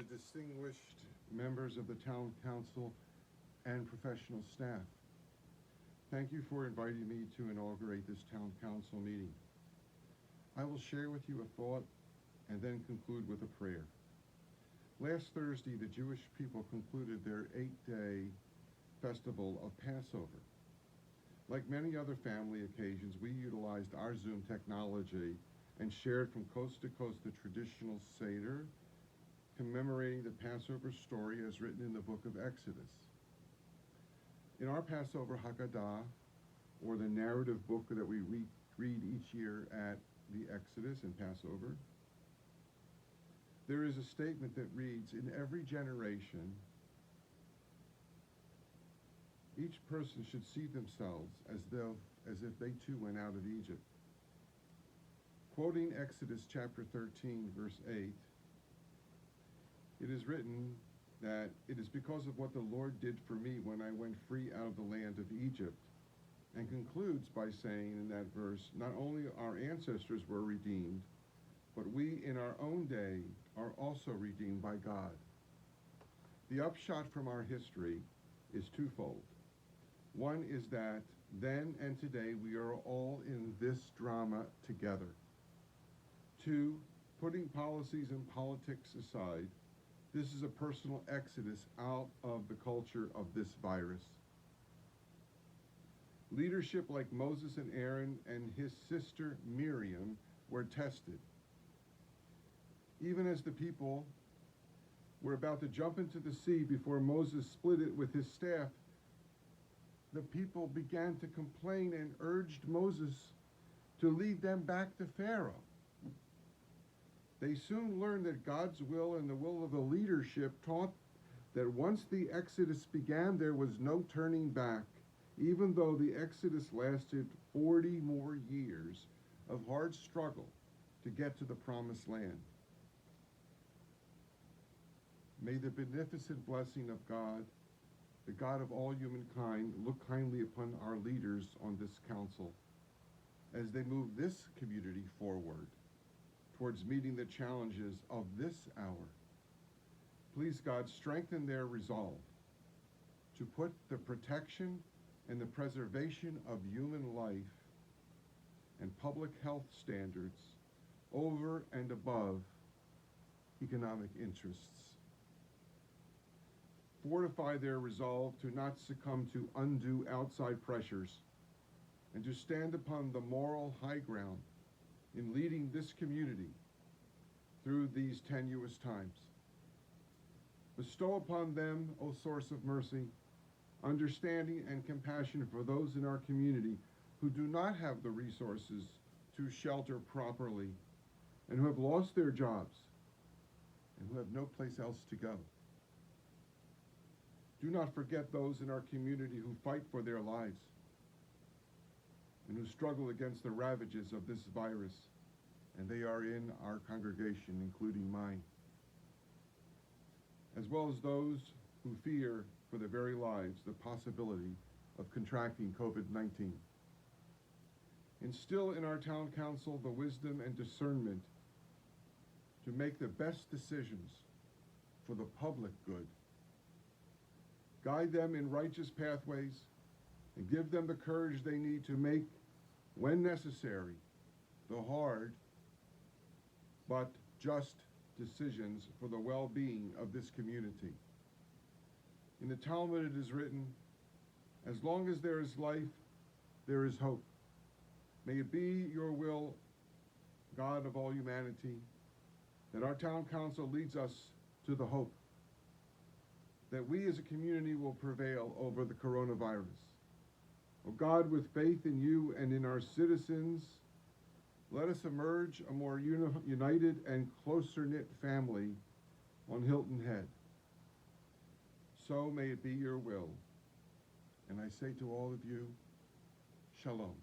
the distinguished members of the Town Council and professional staff. Thank you for inviting me to inaugurate this Town Council meeting. I will share with you a thought and then conclude with a prayer. Last Thursday, the Jewish people concluded their 8-day festival of Passover. Like many other family occasions, we utilized our Zoom technology and shared from coast to coast the traditional Seder, commemorating the Passover story as written in the book of Exodus. In our Passover Haggadah, or the narrative book that we read each year at the Exodus and Passover, there is a statement that reads, in every generation, each person should see themselves as if they too went out of Egypt. Quoting Exodus chapter 13, verse 8, it is written that it is because of what the Lord did for me when I went free out of the land of Egypt, and concludes by saying in that verse, not only our ancestors were redeemed, but we in our own day are also redeemed by God. The upshot from our history is twofold. One is that then and today we are all in this drama together. Two, putting policies and politics aside, this is a personal exodus out of the culture of this virus. Leadership like Moses and Aaron and his sister Miriam were tested. Even as the people were about to jump into the sea before Moses split it with his staff, the people began to complain and urged Moses to lead them back to Pharaoh. They soon learned that God's will and the will of the leadership taught that once the Exodus began, there was no turning back, even though the Exodus lasted 40 more years of hard struggle to get to the promised land. May the beneficent blessing of God, the God of all humankind, look kindly upon our leaders on this council as they move this community forward towards meeting the challenges of this hour. Please, God, strengthen their resolve to put the protection and the preservation of human life and public health standards over and above economic interests. Fortify their resolve to not succumb to undue outside pressures and to stand upon the moral high ground in leading this community through these tenuous times. Bestow upon them, O source of mercy, understanding and compassion for those in our community who do not have the resources to shelter properly and who have lost their jobs and who have no place else to go. Do not forget those in our community who fight for their lives and who struggle against the ravages of this virus, and they are in our congregation, including mine, as well as those who fear for their very lives the possibility of contracting COVID-19. Instill in our town council the wisdom and discernment to make the best decisions for the public good. Guide them in righteous pathways and give them the courage they need to make, when necessary, the hard but just decisions for the well-being of this community. In the Talmud it is written, as long as there is life, there is hope. May it be your will, God of all humanity, that our town council leads us to the hope that we as a community will prevail over the coronavirus. Oh God, with faith in you and in our citizens, let us emerge a more united and closer-knit family on Hilton Head. So may it be your will. And I say to all of you, Shalom.